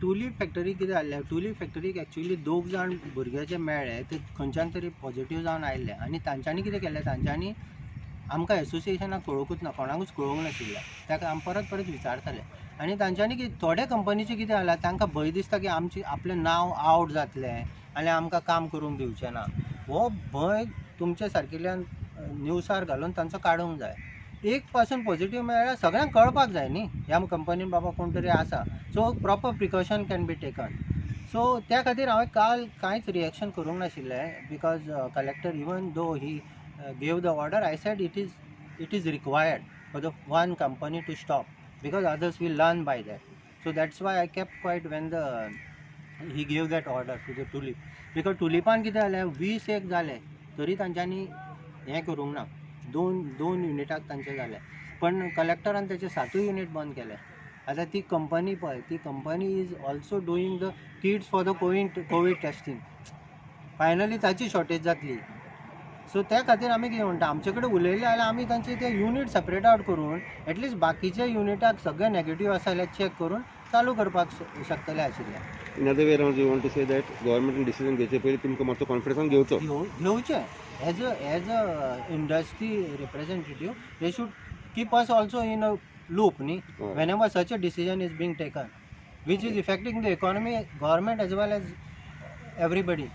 Tulip factory कितें जाल्लें, tulip फॅक्टरीक actually 2 जाण भुरगे जे मेळ्ळे ते खंयच्यान तरी पॉझिटिव्ह जावन आयिल्ले आनी तांच्यांनी कितें केलें, तांच्यांनी आमकां एसोसिएशनाक कळोवंकूच ना, कोणाकूच कळोवंक नाशिल्लें. ताका आमी परत परत विचारताले आनी तांच्यांनी थोड्या कंपनीचें कितें जालां, तांकां भंय दिसता की आपलें नांव आवट जातलें आनी आमकां काम करूंक दिवचें ना. हो भंय तुमचे सारकिल्ल्यान न्यूसार घालून तांचो काडूंक जाय. एक पासून पॉझिटिव्ह मेळ्ळ्यार सगळ्यांक कळपाक जाय न्ही, ह्या कंपनीन बाबा कोण तरी आसा. So proper precaution can be taken. So त्या खातीर हांवें काल कांयच रिएक्शन करूंक नाशिल्लें, because collector even though he gave the order, I said it is required for the one company to stop because others will learn by that. So that's why I kept quiet when he gave that order to the tulip. Because tulipan कितें जालें, 20 जाले तरी तांच्यांनी हें करूंक ना, दोन युनिटाक तांचे जाले, पण कलेक्टरान त्याचे 7 युनिट बंद केले. आता ती कंपनी पळय, ती company is also doing the kits for the COVID testing. Finally ताची शॉर्टेज जातली. सो त्या खातीर आमी कितें म्हणटा, आमचे कडेन उलयले जाल्यार आमी तांचे ते युनिट सेपरेट आउट करून एटलिस्ट बाकीच्या युनिटाक सगळे नेगेटिव्ह आसा जाल्यार चॅक करून चालू करपाक शकतले आशिल्ले. In other way around you want to say that गव्हर्नमेंटान डिसिजन घेवचे पयलीं तुमकां मातसो कॉन्फिडन्सान घेवचें as a industry representative they should keep us also in a loop न्ही, whenever such a decision is being taken which is affecting the economy, government as well as everybody.